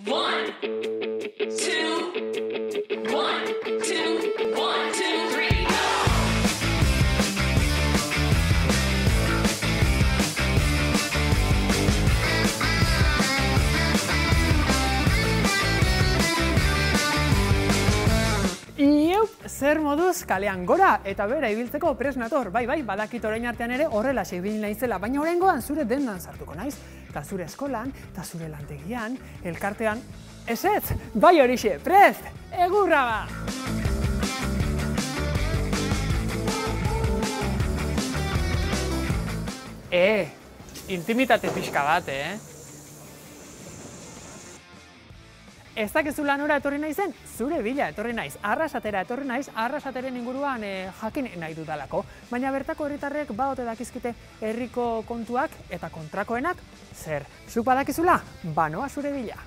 One, two, one, two, one, two, three, go! Zer moduz kalean gora eta bera ibiltzeko prest nator. Bai, badakit orain artean ere horrela ibili naizela, baina oraingoan zure dendan sartuko naiz. Eta zure eskolan, eta zure lantegian, elkartean, ezetz, bai horixe, prest, egurra ba! Intimitate pixka bat, Ez dakizu lanora etorri naizen, zure bila etorri naiz, Arrasatera etorri naiz, Arrasateren inguruan jakin nahi dudalako. Baina bertako herritarrek baote dakizkite herriko kontuak eta kontrakoenak, zer, zuk badakizula, banoa zure bila.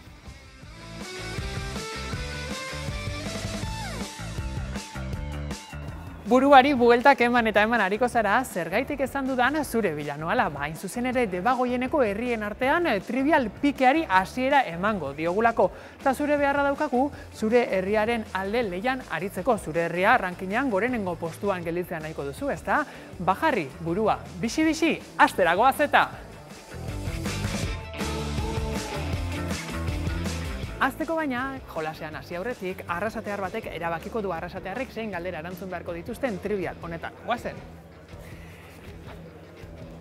Buruari bueltak eman eta eman hariko zara, zergaitik esan dudan zure bila noala. Hain zuzen ere Debagoieneko herrien artean trivial pikeari hasiera emango diogulako. Eta zure beharra daukagu, zure herriaren alde leian aritzeko. Zure herria rankinean gorenengo postuan gelditzea nahiko duzu, ezta? Bajarri, burua, bixi-bixi, astera goaz eta! Azteko baina, jolasean hasi aurretik, arrasatear batek erabakiko du arrasatearrek zein galdera erantzun beharko dituzten trivial honetan. Goazen!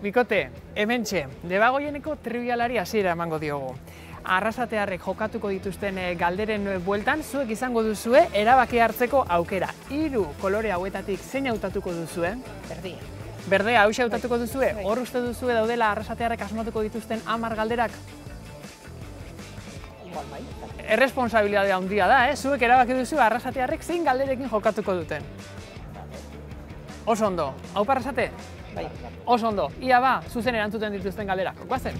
Bikote, hementxe, Debagoieneko trivialari hasiera emango diogu. Arrasatearrek jokatuko dituzten galderen bueltan, zuek izango duzue erabaki hartzeko aukera. 3 kolore hauetatik zein hautatuko duzue? Berdea. Berdea, hauxe hautatuko duzue? Hor uste duzue daudela arrasatearrek asmatuko dituzten 10 galderak? Erresponsabilidadea handia da, zuek erabaki duzu arrasatearrek zein galderekin jokatuko duten. Oso ondo, hau Arrasate? Bai. Oso ondo, ia ba, zuzen erantzuten dituzten galderak. Goazen!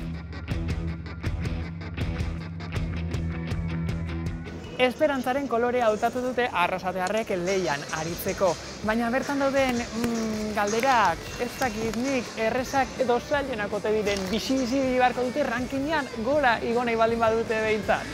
Esperantzaren kolorea hautatu dute arrasatearrek leian aritzeko. Baina bertan dauden galderak, ez dakit nik errezak edo zailenak ote diren bizi-bizi beharko dute rankinean gora igo nahi baldin badute behintzat.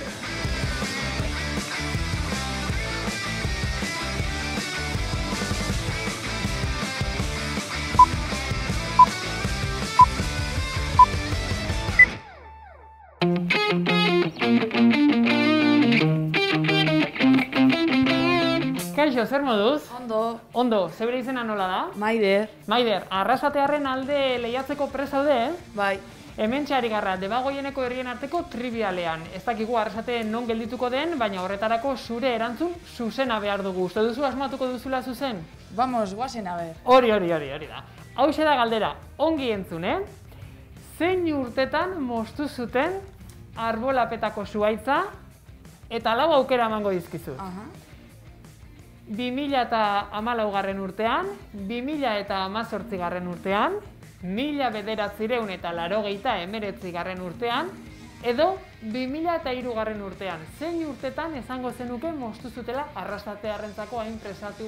Kaixo, zer moduz? Ondo. Ondo, zebere izena nola da? Maider. Maider, arrasatearren alde lehiatzeko prest zaude, Bai. Hementxe ari garra, Debagoieneko herrien arteko trivialean. Ez dakigu Arrasate non geldituko den, baina horretarako zure erantzun zuzena behar dugu. Uste duzu asmatuko duzula zuzen? Vamos, guazen a ver. Hori da. Hauxe da galdera, ongi entzun, Zein urtetan moztu zuten arbolapetako zuhaitza eta 4 aukera emango dizkizut. 2014 urtean, 2018 urtean, 1989 urtean, edo 2003 urtean. Zein urtetan esango zenuke moztu zutela arrasatearrentzako hain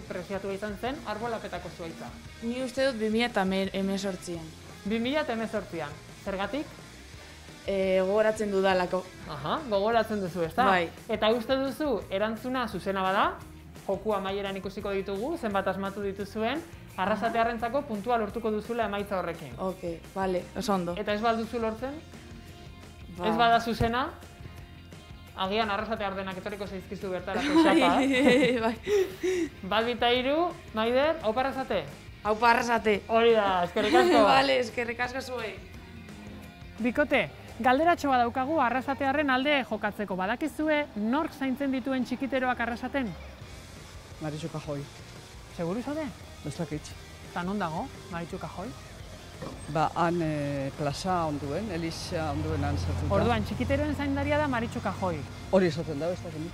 preziatua izan zen arbolapetako zuhaitza? Ni uste dut 2018an. 2018an. Zergatik? Gogoratzen dudalako. Gogoratzen duzu, ezta? Bai. Eta uste duzu erantzuna zuzena bada, joku amaieran ikusiko ditugu, zenbat asmatu dituzuen, arrasatearrentzako puntua lortuko duzula emaitza horrekin. Ok, vale, oso ondo. Eta ez balduzu lortzen? Ez bada zuzena? Agian arrasatear denak etorriko zaizkizu bertarako xapa. Bai. Bat bita 3, Maider, hau Arrasate? Hau Arrasate. Hori da, eskerrik asko. Vale, eskerrik asko zuei. Bikote, galderatxo bat daukagu arrasatearren alde jokatzeko. Badakizue nork zaintzen dituen txikiteroak Arrasaten? Maritxu Kajoi. Seguru zaude? Ez dakit. Eta non dago, Maritxu Kajoi? Han plaza onduen, Elisa onduen han zertuta. Orduan, txikiteroen zaindaria da Maritxu Kajoi. Hori esaten da, ez dakit.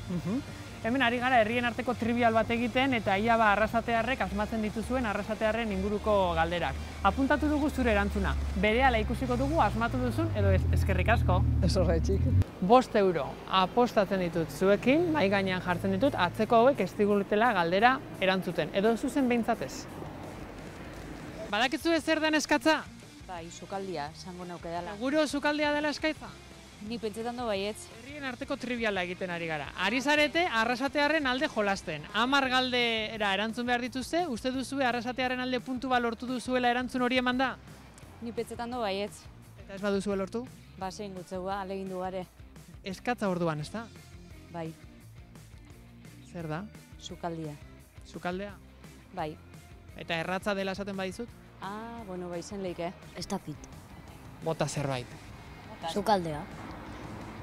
Hemen ari gara herrien arteko trivial bat egiten eta ia ba arrasatearrek asmatzen dituzuen arrasatearren inguruko galderak. Apuntatu dugu zure erantzuna. Berehala ikusiko dugu asmatu duzun edo ez, eskerrik asko. Ez horretxik. 5 euro apostatzen ditut zuekin, mahai gainean jartzen ditut, atzeko hauek ez digutela galdera erantzuten. Edo zuzen behintzatez. Badakizu zer den eskatza? Bai, sukaldia, esango neuke dela. Seguro sukaldea dela eskaitza? Ni pentsetan du baietz. Herrien arteko triviala egiten ari gara. Ari zarete arrasatearen alde jolasten. 10 galdera erantzun behar dituzte, uste duzue arrasatearen alde puntu bat lortu duzuela erantzun hori eman da? Ni pentsetan du baietz. Eta ez baduzue lortu? Basein gutzeua, alegin du gare. Eskatza orduan, ez da? Bai, Zer da? sukaldia. Sukaldea? Bai. Eta erratza dela esaten badizut? Bueno, bai zen leike. Ez dakit. Bota zerbait. Sukaldea.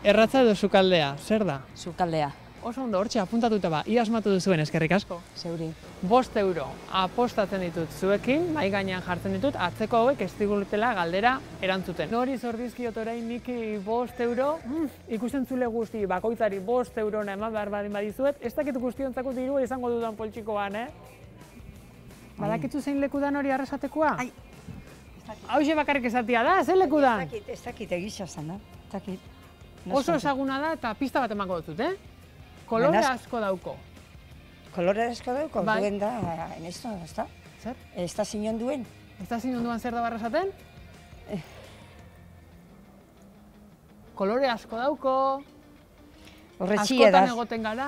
Erratza edo sukaldea, zer da? Sukaldea. Oso ondo, hortxe apuntatuta ba, ia asmatu duzuen, eskerrik asko. Zeuri. 5 euro apostatzen ditut zuekin, mahai gainean jartzen ditut, atzeko hauek ez digutela galdera erantzuten. Nori zordizkiot orain nik 5 euro, ikusten zule guzti, bakoitzari 5 euro eman behar badin badizuet, ez dakit guztiontzako dirua izango dudan poltsikoan, Badakitu zein lekudan hori arrasatekoa? Ai. Hauxe bakarrik esatia da, zein lekudan? Ez dakit egisa zan da. Ez dakit. Oso ezaguna da eta pista bat emango dut, Kolore Baina- asko dauko. Kolore asko dauko, Bai. duen da, ez da, ez da? Zer? Ez da zinon duen. Ez da zinunduan zer da barrasaten? Kolore asko dauko, Horretxia da. askotan egoten gara,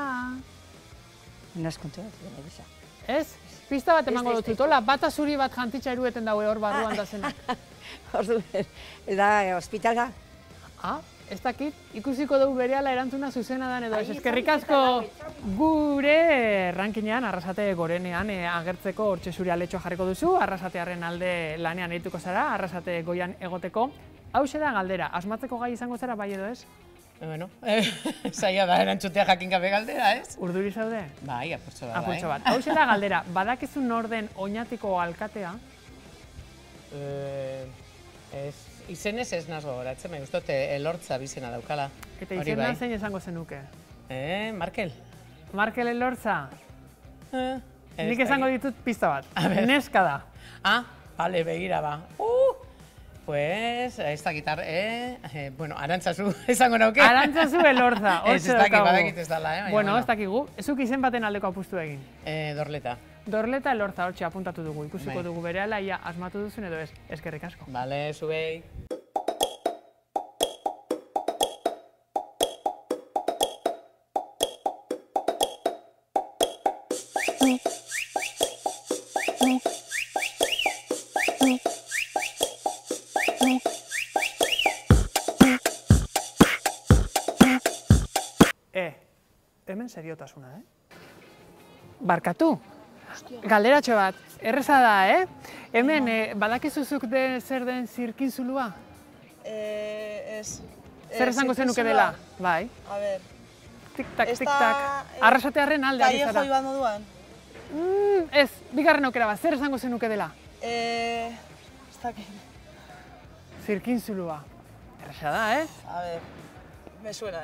Naskontu bat, egisa. ez? Pista bat emango Ez, ez, dut, hola, bata zuri bat jantitxa erueten daue hor barruan da zenak. Ordu, da, ospitala. Ez dakit, ikusiko dugu berehala erantzuna zuzena dan edo ez. Ai, Eskerrik ezagutzen asko da, gure rankinean Arrasate gorenean agertzeko hortxe zure aletxoa jarriko duzu, Arrasatearen alde lanean egituko zara, Arrasate goian egoteko. Hauxe da galdera, asmatzeko gai izango zara bai edo ez? Bueno, zaila da erantzutea jakin gabe galdera, ez? Urduri zaude? Bai, apurtxo bat, Apurtxo bat. Hauxe da galdera, badakizu nor den Oñatiko alkatea? Izenez ez nazo goratzen, me gustot Elortza bizena daukala. Eta Hori izena bai. zein esango zenuke? Markel? Markel Elortza? Ez Nik esango ditut pista bat. A ber. Neska da. Bale, begira ba. Pues, ez dakit, bueno, Arantzazu esango nauke. Arantzazu Elortza, Ez hortxe dakit, daukagu. badakit ez dala, baina Bueno, ez dakigu. Ezuk izen baten aldeko apustu egin. Dorleta. Dorleta Elortza hortxe apuntatu dugu. Ikusiko Bai. dugu berehala ia asmatu duzun edo ez. Eskerrik asko. Bale, zuei. Hemen seriotasuna, Barkatu. Galderatxo bat. Erreza da, Hemen, badakizuzuk zer den zirkinzulua? Ez. Zer esango zenuke dela? Bai. A ber. Tik-tak, Ez da, tik-tak. Arrasatearen alde ari Kailejo zara. iban moduan. Ez, bigarren aukera bat. Zer esango zenuke dela? Ez dakit. Zirkinzulua. Erreza da, A ber. Me suena,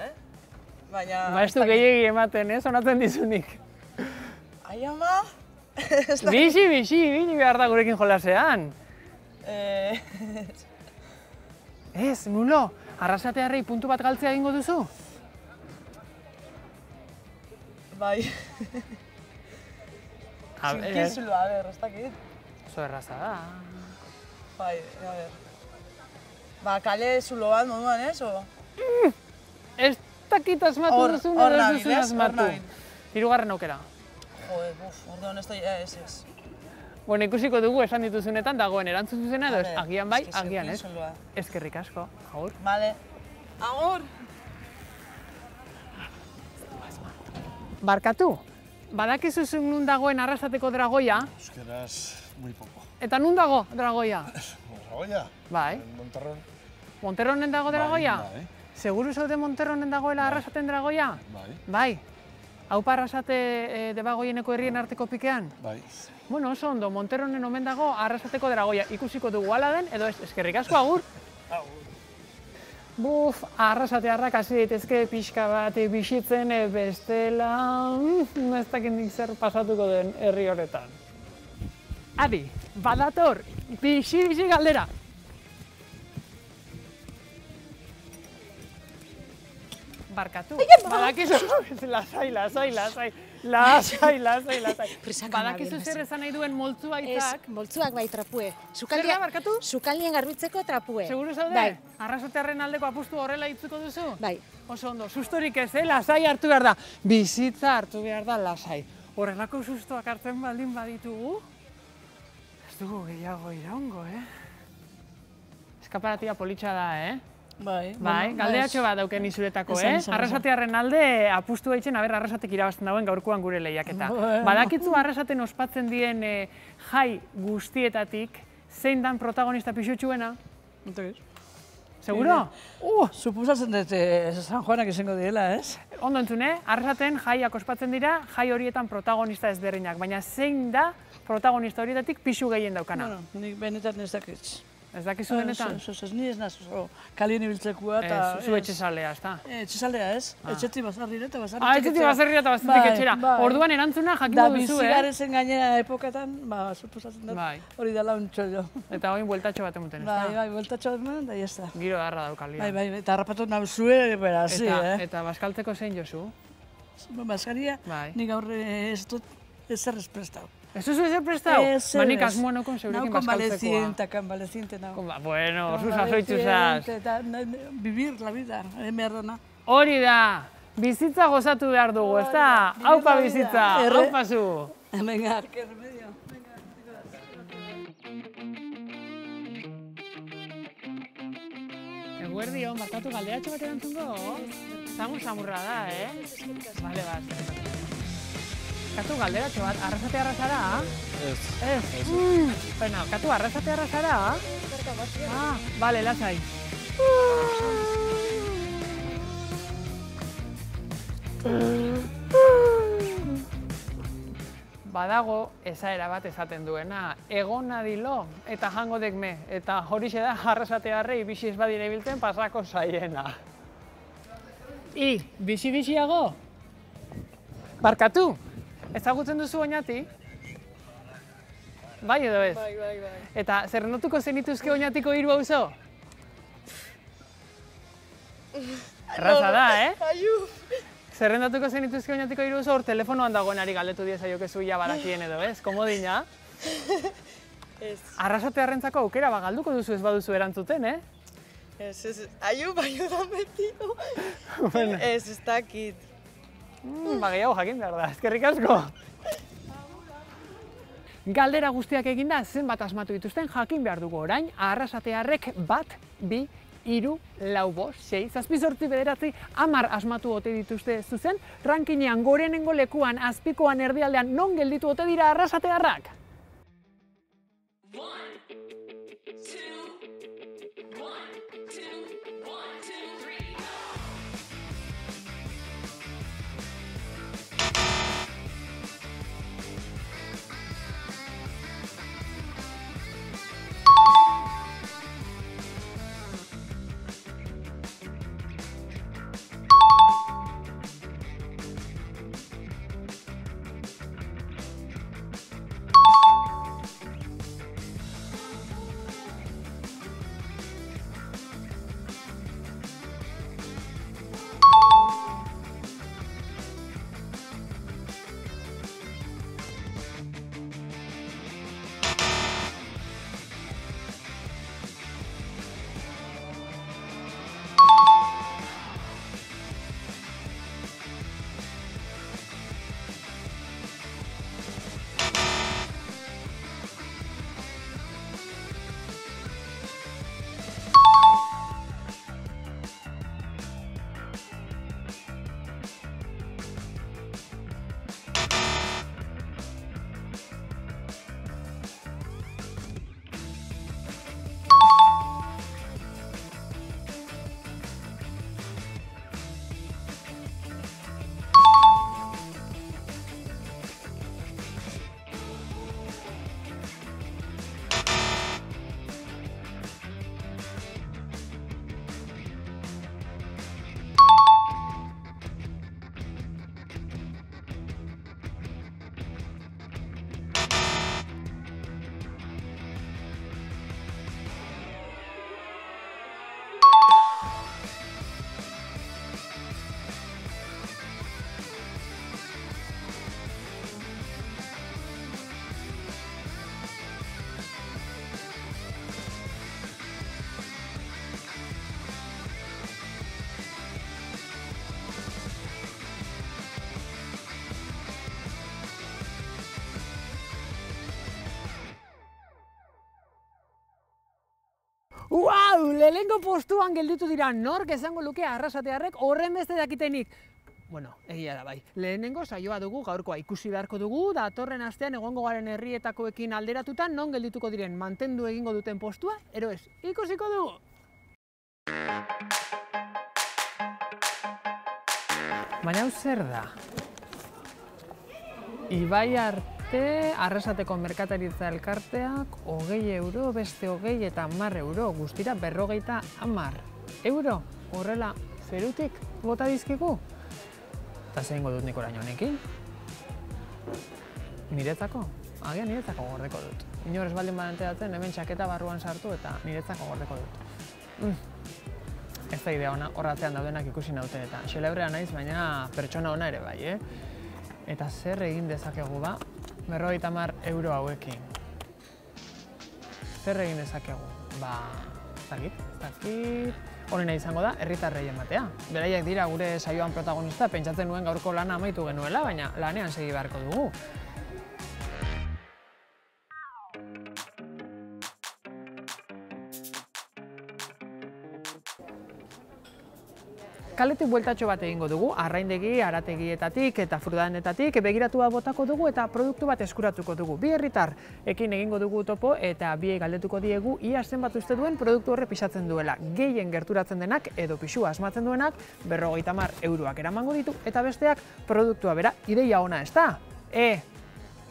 Baina... Ba, ez du gehiegi ematen, sonatzen dizunik. Ai, ama? Bixi, ibili behar da gurekin jolasean. Ez, nulo, arrasatearrei puntu bat galtzea egingo duzu? Bai. A ber, Zirkinzulua, a ber, ez dakit. oso erraza da. Bai, a ber. Ba, kale zulo bat moduan, o? Ez dakit asmatu Hor duzun edo ez nabil, duzun ez? Hor asmatu. nabil. Hirugarren aukera. Jode, orduan ez da, ez. Bueno, ikusiko dugu esan dituzunetan dagoen erantzun zuzena edo ez, A ber, agian bai, eske agian ez. zirkinzulua. Eskerrik asko, agur. Vale. Agur! Barkatu, badakizu zuk nun dagoen Arrasateko dragoia? Euskaraz, muy poco. Eta nun dago dragoia? ¿Dragoia? Bai. En Monterron. Monterronen dago dragoia? Bai. Seguru zaude Monterronen dagoela Arrasaten dragoia? Bai. Bai. Haupa Arrasate Debagoieneko herrien arteko pikean? Bai. Bueno, oso ondo, Monterronen omen dago Arrasateko dragoia. Ikusiko dugu hala den, edo ez, eskerrik asko, agur! Buf, Arrasatearrak hasi daitezke pixka bat bizitzen bestela... ez dakit nik zer pasatuko den herri horretan. Adi, badator, bizi galdera! barkatu. Badakizu, lasai. Badakizu zer esan nahi duen moltzu aitzak. Moltzuak bai trapue. Zer da barkatu? Sukaldien garbitzeko trapue. Seguru zaude? Bai. Arrasatearren aldeko apustu horrela hitzuko duzu? Bai. Oso ondo, sustorik ez, lasai hartu behar da. Bizitza hartu behar da lasai. Horrelako sustoak hartzen baldin baditugu, ez dugu gehiago iraungo, Eskaparatia politxa da, Bai, galderatxo bat dauken izuretako, Arrasatearren alde apustu haitzen, arrasatek irabazten dauen gaurkoan gure lehiaketa. Badakitzu arrasaten ospatzen dien jai guztietatik, zein dan protagonista pixutxuena? Seguro? Supusatzen dut San Juanak izango direla, ez? Ondo entzune, arrasaten jaiak ospatzen dira, jai horietan protagonista ezberdinak, baina zein da protagonista horietatik pixu gehien daukana? Nik benetan ez dakitz. Ez dakizu benetan? Ez ni ez naz, kalien ibiltzekua eta... Zu etxezalea, ez da? Etxezalea, ez? Etxetik basarrira eta basarritik etxera. Etxetik basarrira eta basarritik etxera. Orduan erantzuna jakingo duzu, Da bizigarezen gainera epokatan, suposatzen dut, hori dela un txollo. Eta hori bueltatxo bat emoten, ez da? Bai, bueltatxo bat emoten, da jazta. Giro darra daukalia. Bai, eta harrapatu nabuzue, bera, zi, Eta baskaltzeko zein jozu? Baskaria, nik aurre ez dut ezer ez prestau. Ez duzu ezer prestau? Nik asmoa naukon zeurekin baskaltzekoa. Convaleciente nau. Bueno, zuza zoitzuzaz. Vivir la vida, behar dana. Hori da, bizitza gozatu behar dugu, ez da? Haupa bizitza, haupa zu. Venga, que remedio. Eguerdio, markatu galderatxo bat erantzungo? Samurra da, Bale, Katu galderatxo bat, arrasatea zara? Ez. Bueno, katu arrasatea zara? Bale, lasai. Badago esaera bat esaten duena, egon nadilo eta jango dekme, eta horixe da arrasatearrei bixi ez badire biltzen pasako zaiena. Bixi-bixiago? Barkatu, ezagutzen duzu oinati? Bai edo ez? Bai. Eta zerrendatuko zenituzke oinatiko 3 auzo? Erraza da, Aiu! Zerrendatuko zenituzke oinatiko 3 auzo, hor telefonoan dagoenari galdetu diezaiokezu ja badakien edo ez? Komodina? Ez. Arrasatearrentzako aukera galduko duzu ez baduzu erantzuten, Ez. Aiu, bai da metiko. Ez dakit. Gehiago jakin behar da, eskerrik asko. Galdera guztiak eginda, zenbat asmatu dituzten jakin behar dugu orain, arrasatearrek 1, 2, 3, 4, 5, 6, 7, 8, 9, 10 asmatu ote dituzte zuzen, rankinean gorenengo lekuan, azpikoan erdialdean, non gelditu ote dira arrasatearrak? 1, 2, 1, 2, 1, 2, 3, go! lehengo postuan gelditu dira nork esango luke Arrasatearrek horren beste dakitenik. Bueno, egia da bai. Lehenengo saioa dugu gaurkoa ikusi beharko dugu, datorren astean egongo garen herrietakoekin alderatuta non geldituko diren mantendu egingo duten postua, ero ez, ikusiko dugu! Baina hau zer da? Ibai arte Arrasateko merkataritza elkarteak 20 euro, beste 20 eta 10 euro, guztira 50 euro. Horrela, zerutik bota dizkigu? Eta zein dut nik orain honekin? Niretzako? Agian niretzako gordeko dut. Inor ez baldin badenteratzen, hemen txaketa barruan sartu eta niretzako gordeko dut. Ez da idea ona, horratzean daudenak ikusi nauten eta xelebrea naiz, baina pertsona ona ere bai, Eta zer egin dezakegu ba, 50 euro hauekin. Zer egin dezakegu? Ba, ez dakit. Honena izango da, herritarrei ematea. Beraiek dira gure saioan protagonista, pentsatzen nuen gaurko lana amaitu genuela, baina lanean segi beharko dugu. Kaletik bueltatxo bat egingo dugu, arraindegi, arategietatik eta frudanetatik begiratua botako dugu eta produktu bat eskuratuko dugu. Bi herritar ekin egingo dugu topo eta biei galdetuko diegu ia zenbat uste duen produktu horre pisatzen duela. Gehien gerturatzen denak edo pisua asmatzen duenak 50 euroak eramango ditu eta besteak produktua bera ideia ona, ez da?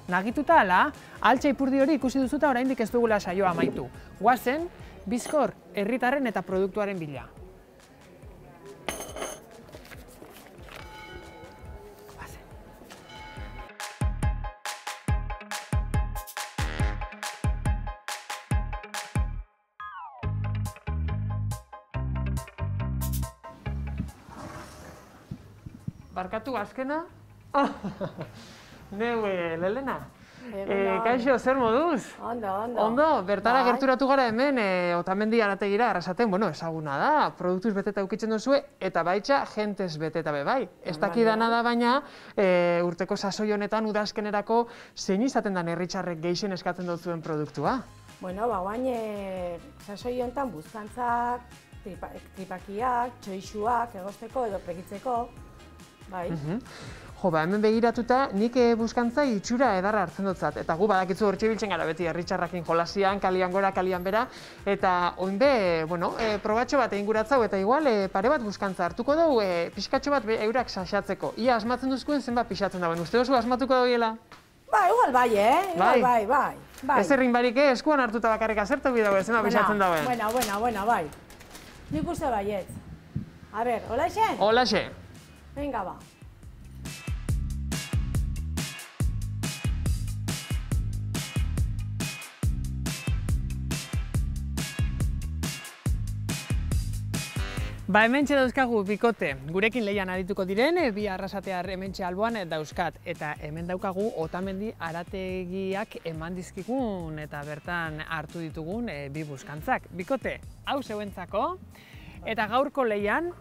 Nagituta ala, altxa ipurdi hori ikusi duzuta oraindik ez dugula saioa amaitu. Guazen, bizkor herritarren eta produktuaren bila. Barkatu azkena? Neu, Lelena? Kaixo, zer moduz? Ondo, bertara gerturatu gara hemen, Otamendi Arategira Arrasaten, ezaguna da, produktuz beteta ukitzen duzue, eta baitxa jentez beteta be bai. Ez dakidana da baina, urteko sasoi honetan udazkenerako zein izaten da herritarrek gehien eskatzen duzuen produktua? Guain sasoi honetan buzkantzak, tripakiak, txoixuak egosteko edo pregitzeko. Hemen begiratuta, nik buskantza itxura edarra hartzen dutzat. Eta gu badakitzu hortxe biltzen gara beti herritarrakin jolasian, kalian gora, kalian bera. Eta oinbe, probatxo bat egin guratzau eta igual pare bat buskantza hartuko dugu pixkatxo bat eurak saxatzeko. Ia asmatzen duzkuen zenbat pixatzen dagoen. Uste oso asmatuko dagoela? Igual bai, bai. Ez errin barik eskuan hartuta bakarrik azertu bi dagoen, zenbat pixatzen dagoen. Bai. Nik uste baietz. A ber, holaxe? Holaxe. Venga, ba. Hementxe dauzkagu bikote, gurekin lehian arituko diren, bi Arrasatear hementxe alboan dauzkat. Eta hemen daukagu Otamendi Arategiak eman dizkigun eta bertan hartu ditugun bi buskantzak. Bikote, hau zeuentzako, eta gaurko lehian,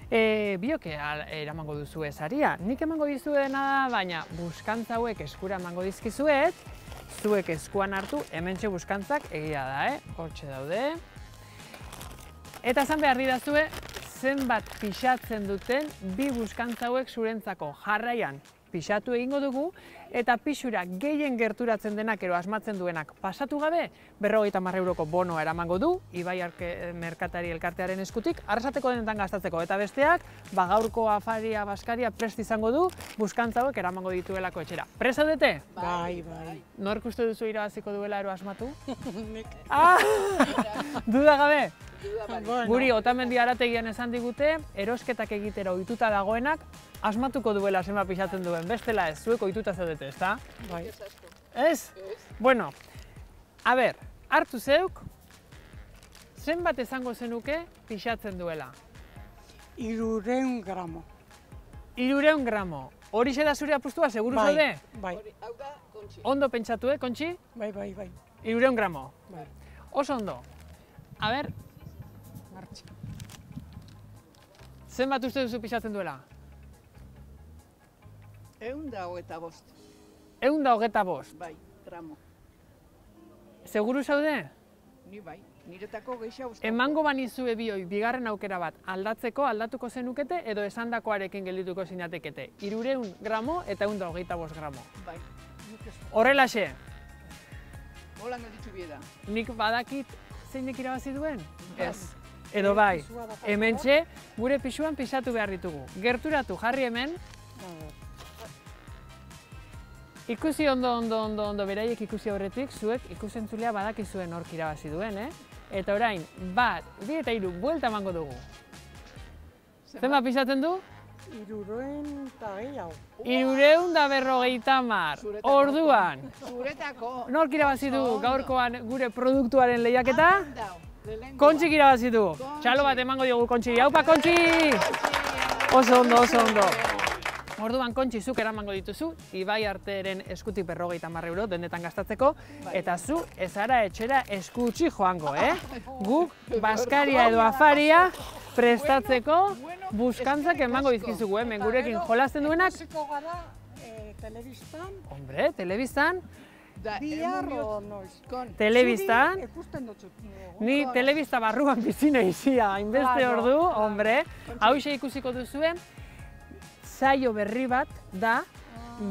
bioke eramango duzu saria. Nik emango dizuena da, baina buskantza hauek eskura emango dizkizuet, zuek eskuan hartu, hementxe buskantzak egia da, hortxe daude. Eta esan behar didazue, zenbat pixatzen duten bi buskantza hauek zurentzako. Jarraian pixatu egingo dugu, eta pixura gehien gerturatzen denak ero asmatzen duenak pasatu gabe, 50 euroko bonoa eramango du, Ibai Merkatari Elkartearen eskutik, Arrasateko denetan gastatzeko. Eta besteak, gaurko afaria baskaria prest izango du, buskantza hauek eramango dituelako etxera. Prest zaudete? Bai. Nork uste duzu irabaziko duela ero asmatu? Duda gabe? Guri Otamendi Arategian esan digute, erosketak egitera ohituta dagoenak, asmatuko duela zenbat pixatzen duen, bestela ez, zuek ohituta zaudete, ezta? Bai. Ez? Bueno, a ber, hartu zeuk, zenbat esango zenuke pixatzen duela? 300 gramo. 300 gramo. Horixe da zure apustua, seguru zaude? Bai. Ondo pentsatu, Kontxi? Bai. 300 gramo. Bai. Oso ondo. A ber, zenbat uste duzu pixatzen duela? 125. 125? Bai, gramo. Seguru zaude? Ni bai. Niretako gehiago uste. Emango banizue bioi bigarren aukera bat aldatuko zenukete edo esandakoarekin geldituko zinatekete. 300 gramo eta 125 gramo. Bai. Horrelaxe, Hola gelditu bieda. nik badakit zeinek irabazi duen? Ez. Edo bai, hementxe gure pisuan pisatu behar ditugu. Gerturatu jarri hemen. Ikusi ondo beraiek ikusi aurretik, zuek ikusentzulea badakizuen hork irabazi duen, Eta orain, 1, 2 eta 3 buelta emango dugu. Zenbat pisatzen du? 350. Orduan, Zuretako. nork irabazi du gaurkoan gure produktuaren lehiaketa? Kontxik irabazi du. Txalo bat emango diogu Kontxi. Haupa, Kontxi! Oso ondo. Orduan, Kontxi, zuk eramango dituzu, Ibai Arteren eskutik 50 euro dendetan gastatzeko, eta zu ezara etxera eskutsi joango, Guk Baskaria edo Afaria prestatzeko buskantzak emango dizkizugu, hemen gurekin jolasten duenak. Telebistan. Hombre, telebistan. Bihar o noiz. Telebistan. Ikusten dutxut. Ni telebista barruan bizi naizia, hainbeste ordu, hombre. Hauxe ikusiko duzuen, saio berri bat da,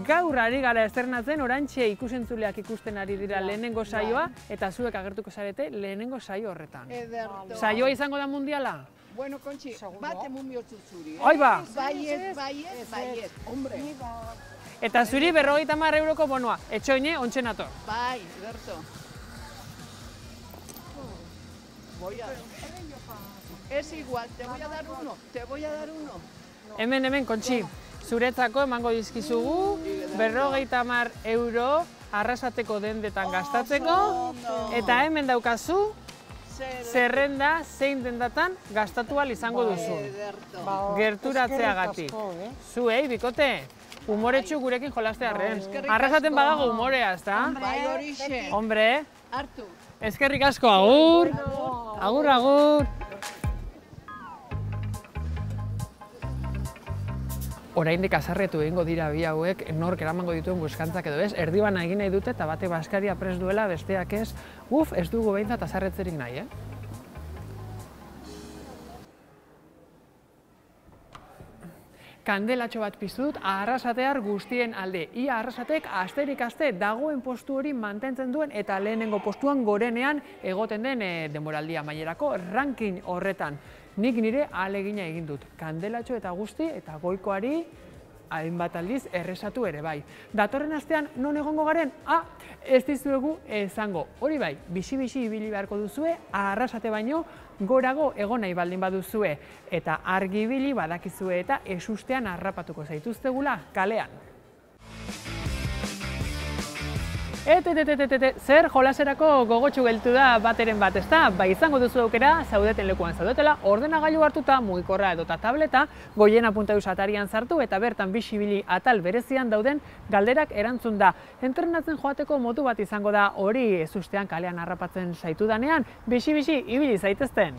gaur ari gara esternatzen, orantxe ikusentzuleak ikusten ari dira lehenengo saioa, eta zuek agertuko zarete lehenengo saio horretan. Ederto. Saioa izango da mundiala? Bueno, Kontxi, bat emun bihotzu zuri. Hoi ba! Baiet, hombre. Eta zuri 50 euroko bonoa, etxoine, ontsen ator. Bai, ederto. Es igual, te voy a dar uno. Hemen, Kontxi, zuretzako emango dizkizugu, 50 euro Arrasateko dendetan gastatzeko, eta hemen daukazu, zerrenda zein dendatan gastatu ahal izango duzu. Gerturatzeagatik. Zuei, bikote, humoretsu gurekin jolastearren. Arrasaten badago humorea, ezta? Bai, horixe. Hombre, Hartu. eskerrik asko, agur! Agur! Oraindik azarretu egingo dira bi hauek nork eramango dituen buskantzak edo ez, erdibana egin nahi dute eta bate Baskaria prest duela, besteak ez, ez dugu behintzat azarretzerik nahi, Kandelatxo bat piztu dut Arrasatear guztien alde. Ia Arrasatek asterik aste dagoen postu hori mantentzen duen eta lehenengo postuan gorenean egoten den denboraldia amaierako ranking horretan. Nik nire ahalegina egin dut. Kandelatxo eta guzti eta goikoari hainbat aldiz erresatu ere bai. Datorren astean non egongo garen? Ez dizuegu esango. Hori bai, bixi-bixi ibili beharko duzue, Arrasate baino gorago egon nahi baldin baduzue. Eta argi ibili badakizue eta esustean harrapatuko zaituztegula kalean. Zer jolaserako gogotsu geltu da bateren bat, ezta? Bai izango duzu aukera, zaudeten lekuan zaudetela, ordenagailu hartuta, mugikorra edota tableta, goiena.eus atarian sartu eta bertan bixibili atal berezian dauden galderak erantzun da. Entrenatzen joateko modu bat izango da hori ezustean kalean harrapatzen zaitudanean, bixi-bixi ibili zaitezten.